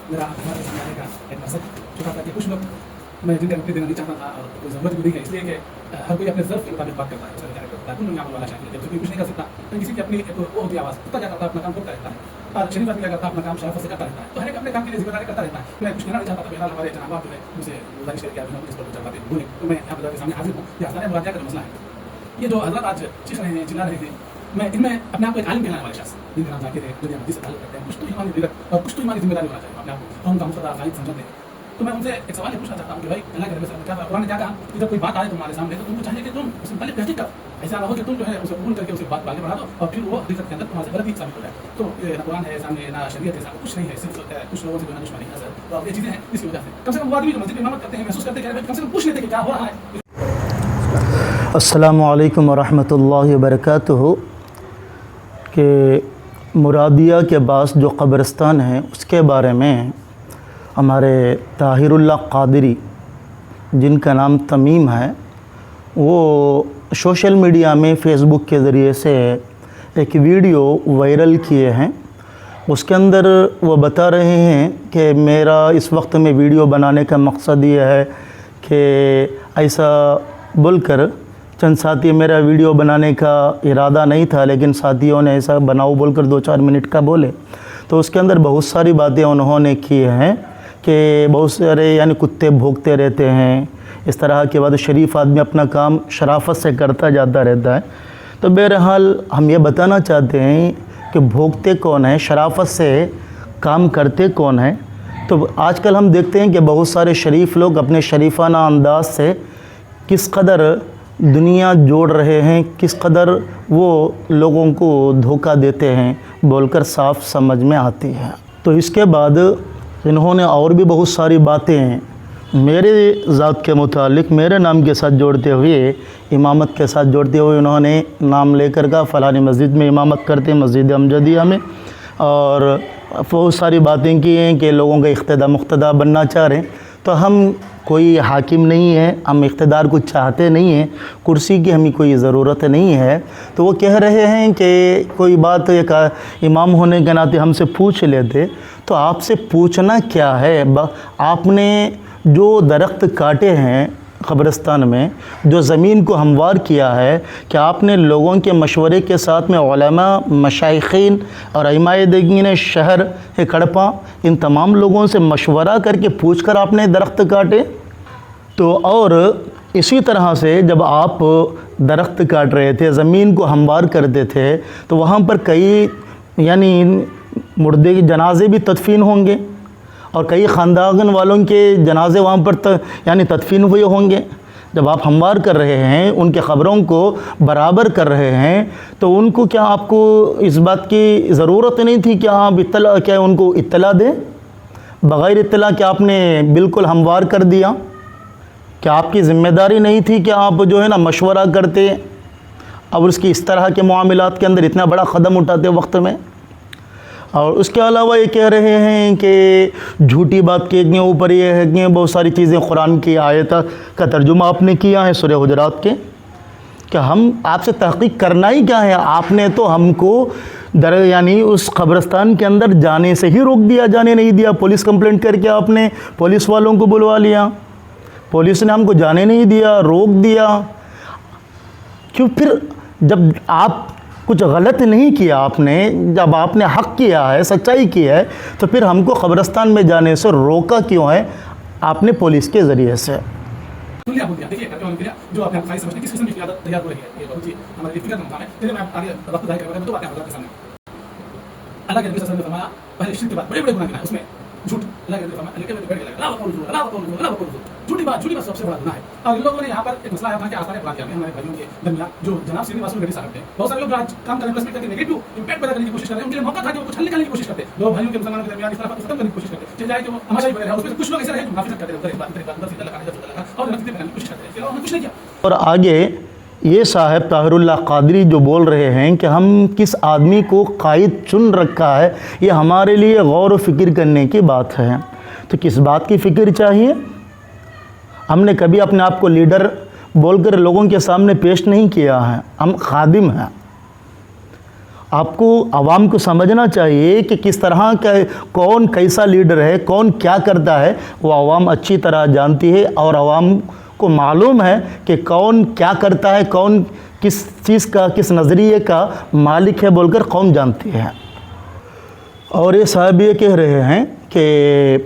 मेरा हमारे सामने आने का एक मकसद छुपा था कि कुछ लोग मैं जिनका नौकरी देना नहीं चाहता था और कोई ज़रूरत भी नहीं है, इसलिए कि हर कोई अपने ज़रूरत के मुताबिक बात करता है, उसका विचार करता है। तुम यहाँ वाला चाहिए जब कुछ नहीं कर सकता तो किसी की अपनी एक वो होती आवाज़, कुत्ता क्या करता है अपना काम करता रहता है और शरीफ आदमी क्या करता है अपना काम शराफत से करता रहता है। तो हर एक अपने काम के लिए जिम्मेदारी करता रहता है। मैं कुछ कहना नहीं चाहता था, फिलहाल हमारे जनाब जो है मुझे गुजारिश है कि आप इस पर कुछ बातें बोलें, तो मैं यहाँ पर सामने हाजिर हूँ। ये हज़ार मुरादिया का मसला है। ये जो हज़रत आज चीख रहे हैं, चिल्ला रहे थे, मैं इनमें अपने आप को एक आलिम कहलाने वाले शख्स जिनका नाम जाकिर है, दुनिया में से ताल्लुक़ करते हैं, कुछ तो ईमानी दिलत और कुछ तो ईमानी जिम्मेदारी होना चाहिए अपने आप को, हम का मुस्तदा गाइड समझते हैं। तो मैं उनसे एक सवाल ये पूछना चाहता हूँ कि भाई अल्लाह के नबी सल्लल्लाहु अलैहि वसल्लम कुरान ने क्या कहा कि जब कोई बात आए तुम्हारे सामने तो तुमको चाहिए कि तुम उससे पहले तहकीक करो, ऐसा ना हो कि तुम जो है उसे कबूल करके उसे बात आगे बढ़ा दो और फिर वो हकीकत के अंदर तुम्हारे गलत ही साबित हो जाए। तो ये ना कुरान है सामने, ना शरीयत है सामने, कुछ नहीं है, सिर्फ कुछ लोगों से जो है दुश्मनी है। तो ये चीज़ें हैं इसकी वजह से कम से कम वो आदमी जो मस्जिद में इमामत करते हैं महसूस करते हैं, कम से कम पूछ लेते कि क्या हो रहा है। अस्सलामु अलैकुम वरहमतुल्लाहि वबरकातुहू। कि मुरादिया के पास जो क़ब्रिस्तान है उसके बारे में हमारे ताहिरुल्लाह क़ादरी, जिनका नाम तमीम है, वो सोशल मीडिया में फ़ेसबुक के ज़रिए से एक वीडियो वायरल किए हैं। उसके अंदर वो बता रहे हैं कि मेरा इस वक्त में वीडियो बनाने का मकसद ये है कि ऐसा बोलकर चंद साथी, मेरा वीडियो बनाने का इरादा नहीं था लेकिन साथियों ने ऐसा बनाओ बोलकर 2-4 मिनट का बोले। तो उसके अंदर बहुत सारी बातें उन्होंने की हैं कि बहुत सारे यानी कुत्ते भौंकते रहते हैं, इस तरह के बाद शरीफ आदमी अपना काम शराफत से करता जाता रहता है। तो बहरहाल हम ये बताना चाहते हैं कि भौंकते कौन है, शराफत से काम करते कौन है। तो आजकल हम देखते हैं कि बहुत सारे शरीफ लोग अपने शरीफाना अंदाज से किस कदर दुनिया जोड़ रहे हैं, किस कदर वो लोगों को धोखा देते हैं बोलकर साफ समझ में आती है। तो इसके बाद इन्होंने और भी बहुत सारी बातें मेरे ज़ात के मुतालिक मेरे नाम के साथ जोड़ते हुए, इमामत के साथ जोड़ते हुए उन्होंने नाम लेकर का फ़लानी मस्जिद में इमामत करते हैं, मस्जिद अमजदिया में, और बहुत सारी बातें की हैं कि लोगों का इख्तिदा मुख्तदा बनना चाह रहे हैं। तो हम कोई हाकिम नहीं है, हम इख्तिदार को चाहते नहीं हैं, कुर्सी की हमें कोई ज़रूरत नहीं है। तो वो कह रहे हैं कि कोई बात एक इमाम होने के नाते हमसे पूछ लेते। तो आपसे पूछना क्या है, आपने जो दरख्त काटे हैं क़ब्रिस्तान में, जो ज़मीन को हमवार किया है, कि आपने लोगों के मशवरे के साथ में उलमा, मशाइखीन और इमाम शहर कड़पा, इन तमाम लोगों से मशवरा करके पूछकर आपने दरख्त काटे। तो और इसी तरह से जब आप दरख्त काट रहे थे, ज़मीन को हमवार करते थे, तो वहाँ पर कई यानी मुर्दे के जनाजे भी तदफीन होंगे और कई ख़ानदान वालों के जनाजे वहाँ पर यानी तदफीन हुए होंगे। जब आप हमवार कर रहे हैं, उनके ख़बरों को बराबर कर रहे हैं, तो उनको क्या आपको इस बात की ज़रूरत नहीं थी कि आप क्या उनको इत्तला दें? बग़ैर इत्तला क्या आपने बिल्कुल हमवार कर दिया? क्या आपकी ज़िम्मेदारी नहीं थी कि आप जो है ना मशवरा करते और उसकी इस तरह के मामलात के अंदर इतना बड़ा क़दम उठाते वक्त में? और उसके अलावा ये कह रहे हैं कि झूठी बात के ऊपर ये है कि बहुत सारी चीज़ें कुरान की आयत का तर्जुमा आपने किया है सूरह हुजरात के। क्या हम आपसे तहक़ीक़ करना ही क्या है? आपने तो हमको यानी उस क़ब्रिस्तान के अंदर जाने से ही रोक दिया, जाने नहीं दिया। पुलिस कंप्लेंट करके आपने पुलिस वालों को बुलवा लिया, पुलिस ने हमको जाने नहीं दिया, रोक दिया। क्यों? फिर जब आप कुछ गलत नहीं किया, आपने जब आपने हक़ किया है, सच्चाई की है, तो फिर हमको क़ब्रिस्तान में जाने से रोका क्यों है आपने पुलिस के ज़रिए से? जो आपने खाई समझने किस किस्म की आदत तैयार हो रही है, ये बहुत ही हमारे लिए फिक्र का मुकाम है। फिर मैं आगे वक्त ज़ाहिर करूंगा, तो बातें हज़रत के सामने। अल्लाह के नबी सल्लल्लाहु अलैहि वसल्लम ने फरमाया, पहले शिर्क के बाद बड़े-बड़े गुनाह गिनाए, उसमें झूठ। अल्लाह के नबी फरमाया, अल्लाह के नबी बैठ के लगा झूठी बात सबसे बड़ा गुनाह है। और लोगों ने यहाँ पर एक मसला है कि आसार बुलाया हमारे भाइयों के दरमियान जो जनाब श्रीनिवास रेड्डी साहब थे, बहुत सारे लोग आज काम करने प्लस करके नेगेटिव इंपैक्ट पैदा करने की कोशिश कर रहे हैं। उनके लिए मौका था कि वो कुछ हल निकालने की कोशिश करते, दो भाइयों के मुसलमानों के दरमियान इस तरह खत्म करने की कोशिश करते, चल जाए कि वो हमेशा ही बने रहे। उसमें कुछ लोग ऐसे रहे जो मुनाफिकत करते रहे, और नतीजे बनाने की कोशिश करते रहे, उन्होंने कुछ नहीं किया। और आगे ये साहब ताहिरुल्लाह क़ादरी जो बोल रहे हैं कि हम किस आदमी को कायद चुन रखा है, ये हमारे लिए गौर व फिक्र करने की बात है। तो किस बात की फ़िक्र चाहिए? हमने कभी अपने आप को लीडर बोलकर लोगों के सामने पेश नहीं किया है, हम खादिम हैं। آپ کو عوام کو سمجھنا چاہیے کہ کس طرح کا کون کیسا لیڈر ہے، کون کیا کرتا ہے، وہ عوام اچھی طرح جانتی ہے، اور عوام کو معلوم ہے کہ کون کیا کرتا ہے، کون کس چیز کا، کس نظریے کا مالک ہے بول کر قوم جانتی ہے۔ اور یہ صاحب یہ کہہ رہے ہیں کہ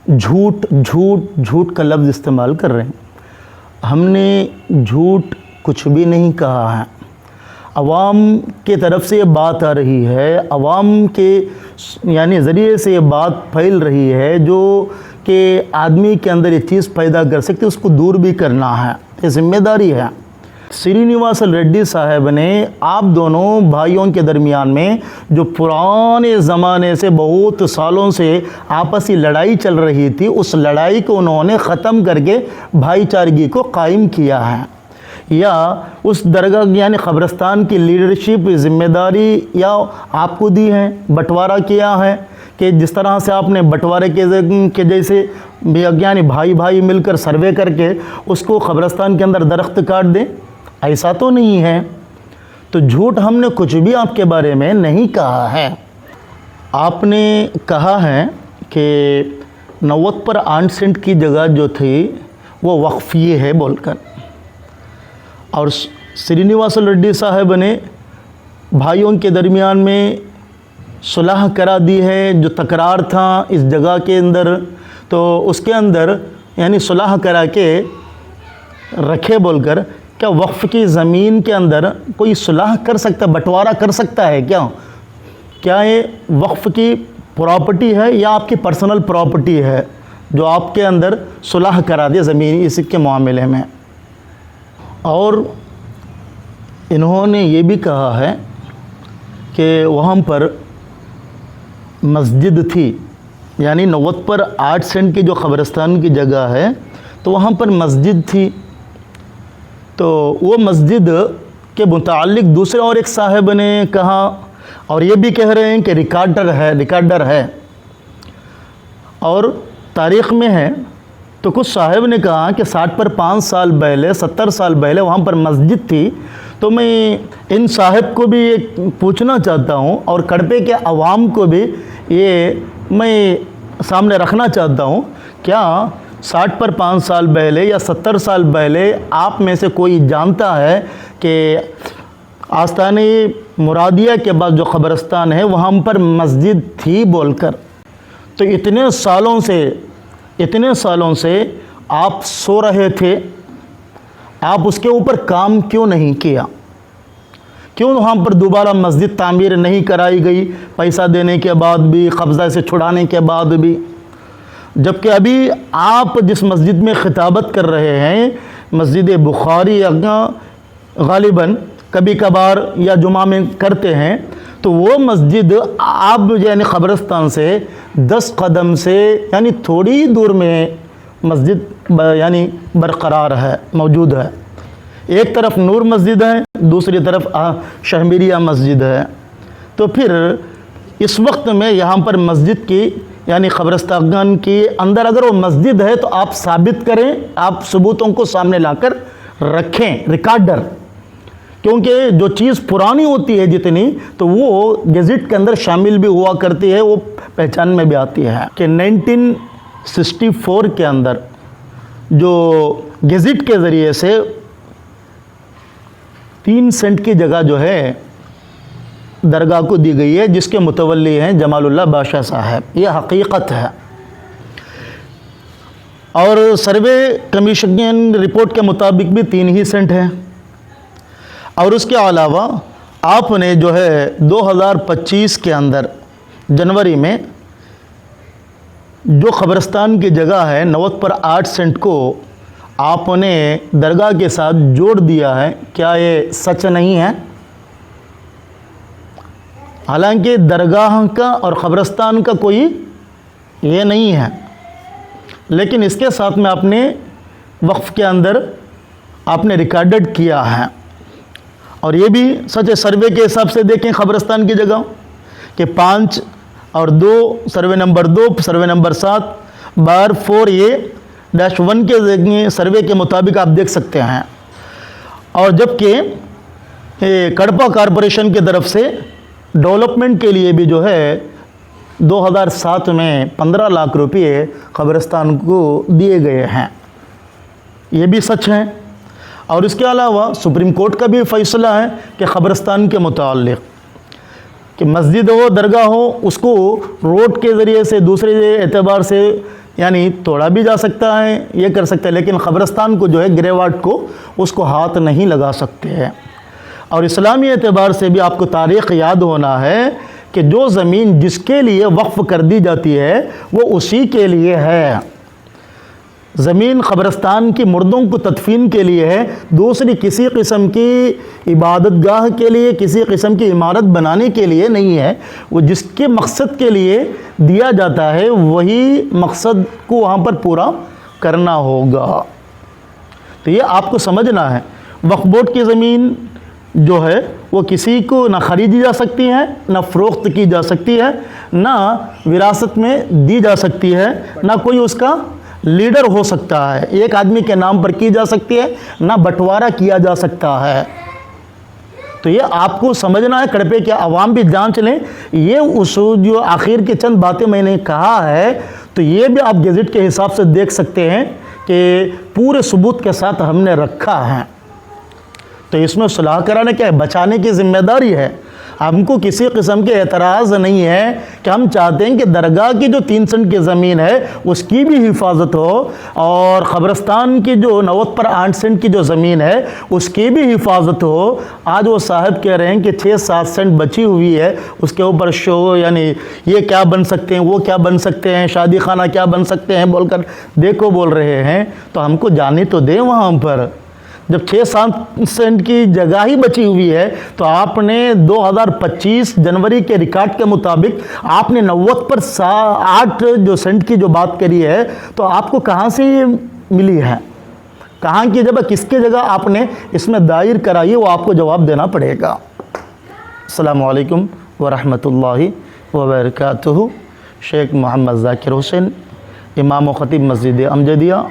جھوٹ جھوٹ جھوٹ کا لفظ استعمال کر رہے ہیں۔ ہم نے جھوٹ کچھ بھی نہیں کہا ہے۔ عوام کے طرف سے یہ بات آ رہی ہے، عوام کے یعنی ذریعے سے یہ بات پھیل رہی ہے، جو کہ آدمی کے اندر یہ چیز پیدا کر سکتے، اس کو دور بھی کرنا ہے، یہ ذمہ داری ہے۔ سرینیواسل ریڈی صاحب نے آپ دونوں بھائیوں کے درمیان میں جو پرانے زمانے سے بہت سالوں سے آپسی لڑائی چل رہی تھی، اس لڑائی کو انہوں نے ختم کر کے بھائی چارگی کو قائم کیا ہے، یا اس درگاہ یعنی قبرستان کی لیڈرشپ ذمہ داری یا آپ کو دی ہے، بٹوارہ کیا ہے کہ جس طرح سے آپ نے بٹوارے کے جیسے یعنی بھائی بھائی مل کر سروے کر کے اس کو قبرستان کے اندر درخت کاٹ دیں، ایسا تو نہیں ہے۔ تو جھوٹ ہم نے کچھ بھی آپ کے بارے میں نہیں کہا ہے۔ آپ نے کہا ہے کہ 90% کی جگہ جو تھی وہ وقفیہ ہے بول کر، اور سرینیواسل ریڈی صاحب نے بھائیوں کے درمیان میں صلح کرا دی ہے، جو تکرار تھا اس جگہ کے اندر، تو اس کے اندر یعنی صلح کرا کے رکھے بول کر، کیا وقف کی زمین کے اندر کوئی صلح کر سکتا، بٹوارہ کر سکتا ہے کیا یہ وقف کی پراپرٹی ہے یا آپ کی پرسنل پراپرٹی ہے جو آپ کے اندر صلح کرا دے زمین اس کے معاملے میں؟ اور انہوں نے یہ بھی کہا ہے کہ وہاں پر مسجد تھی، یعنی 90% کی جو قبرستان کی جگہ ہے تو وہاں پر مسجد تھی، تو وہ مسجد کے متعلق دوسرے اور ایک صاحب نے کہا، اور یہ بھی کہہ رہے ہیں کہ ریکارڈر ہے اور تاریخ میں ہے، تو کچھ صاحب نے کہا کہ 5 سال پہلے 70 سال پہلے وہاں پر مسجد تھی۔ تو میں ان صاحب کو بھی یہ پوچھنا چاہتا ہوں، اور کڑپے کے عوام کو بھی یہ میں سامنے رکھنا چاہتا ہوں، کیا 5 سال پہلے یا 70 سال پہلے آپ میں سے کوئی جانتا ہے کہ آستانِ مرادیہ کے بعد جو قبرستان ہے وہاں پر مسجد تھی بول کر؟ تو اتنے سالوں سے آپ سو رہے تھے، آپ اس کے اوپر کام کیوں نہیں کیا؟ کیوں وہاں پر دوبارہ مسجد تعمیر نہیں کرائی گئی، پیسہ دینے کے بعد بھی، قبضہ سے چھڑانے کے بعد بھی؟ جبکہ ابھی آپ جس مسجد میں خطابت کر رہے ہیں، مسجد بخاری غالباً کبھی کبھار یا جمعہ میں کرتے ہیں، تو وہ مسجد آپ یعنی قبرستان سے 10 قدم سے یعنی تھوڑی دور میں مسجد یعنی برقرار ہے، موجود ہے۔ ایک طرف نور مسجد ہے، دوسری طرف شہمیریہ مسجد ہے۔ تو پھر اس وقت میں یہاں پر مسجد کی یعنی قبرستان کے اندر اگر وہ مسجد ہے تو آپ ثابت کریں، آپ ثبوتوں کو سامنے لا کر رکھیں، ریکارڈر، کیونکہ جو چیز پرانی ہوتی ہے جتنی تو وہ گیزٹ کے اندر شامل بھی ہوا کرتی ہے، وہ پہچان میں بھی آتی ہے کہ 1964 کے اندر جو گیزٹ کے ذریعے سے 3 سینٹ کی جگہ جو ہے درگاہ کو دی گئی ہے، جس کے متولی ہیں جمال اللہ بادشاہ صاحب، یہ حقیقت ہے۔ اور سروے کمیشن رپورٹ کے مطابق بھی 3 ہی سینٹ ہے۔ اور اس کے علاوہ آپ نے جو ہے 2025 کے اندر جنوری میں جو قبرستان کی جگہ ہے 90/8 سینٹ کو آپ نے درگاہ کے ساتھ جوڑ دیا ہے، کیا یہ سچ نہیں ہے؟ حالانکہ درگاہ کا اور قبرستان کا کوئی یہ نہیں ہے، لیکن اس کے ساتھ میں آپ نے وقف کے اندر آپ نے ریکارڈڈ کیا ہے۔ اور یہ بھی سچ ہے، سروے کے حساب سے دیکھیں قبرستان کی جگہ کہ 5 اور 2 سروے نمبر 2 سروے نمبر 7 بار 4 یہ -1 کے سروے کے مطابق آپ دیکھ سکتے ہیں۔ اور جبکہ کڑپا کارپوریشن کی طرف سے डेवलपमेंट के लिए भी जो है 2007 में 15 लाख रुपये क़ब्रिस्तान को दिए गए हैं, ये भी सच है। और इसके अलावा सुप्रीम कोर्ट का भी फ़ैसला है कि क़ब्रिस्तान के मुताल्लिक़ कि मस्जिद हो दरगाह हो उसको रोड के ज़रिए से दूसरे एतबार से यानी तोड़ा भी जा सकता है, ये कर सकते हैं, लेकिन क़ब्रिस्तान को जो है गिरेवाट को उसको हाथ नहीं लगा सकते हैं। और इस्लामी एतबार से भी आपको तारीख़ याद होना है कि जो ज़मीन जिसके लिए वक्फ़ कर दी जाती है वो उसी के लिए है। ज़मीन क़ब्रिस्तान की मुर्दों को तदफीन के लिए है, दूसरी किसी किस्म की इबादत गाह के लिए, किसी किस्म की इमारत बनाने के लिए नहीं है। वो जिसके मकसद के लिए दिया जाता है वही मकसद को वहाँ पर पूरा करना होगा। तो ये आपको समझना है। वक्फ बोर्ड की ज़मीन जो है वो किसी को ना ख़रीदी जा सकती है, ना फ़रोख्त की जा सकती है, ना विरासत में दी जा सकती है, ना कोई उसका लीडर हो सकता है, एक आदमी के नाम पर की जा सकती है, ना बंटवारा किया जा सकता है। तो ये आपको समझना है, कड़पे के आवाम भी जांच लें। ये उस जो आखिर की चंद बातें मैंने कहा है तो ये भी आप गेज़ेट के हिसाब से देख सकते हैं कि पूरे सबूत के साथ हमने रखा है। तो इसमें सुलह कराने क्या है, बचाने की ज़िम्मेदारी है। हमको किसी किस्म के एतराज़ नहीं है कि हम चाहते हैं कि दरगाह की जो 3 सेंट की ज़मीन है उसकी भी हिफाजत हो और क़ब्रिस्तान की जो 90 पर 8 सेंट की जो ज़मीन है उसकी भी हिफाजत हो। आज वो साहब कह रहे हैं कि 6-7 सेंट बची हुई है, उसके ऊपर शो यानी ये क्या बन सकते हैं, वो क्या बन सकते हैं, शादी खाना क्या बन सकते हैं बोलकर देखो बोल रहे हैं। तो हमको जाने तो दें वहाँ पर। जब 6-7 सेंट की जगह ही बची हुई है तो आपने 2025 जनवरी के रिकॉर्ड के मुताबिक आपने 90 पर 8 जो सेंट की जो बात करी है, तो आपको कहाँ से ये मिली है, कहाँ की जगह, किसके जगह आपने इसमें दायर कराई, वो आपको जवाब देना पड़ेगा। अस्सलामु अलैकुम व रहमतुल्लाहि व बरकातुहू। शेख मोहम्मद ज़ाकिर हुसैन, इमाम व ख़तीब मस्जिद अमजदिया।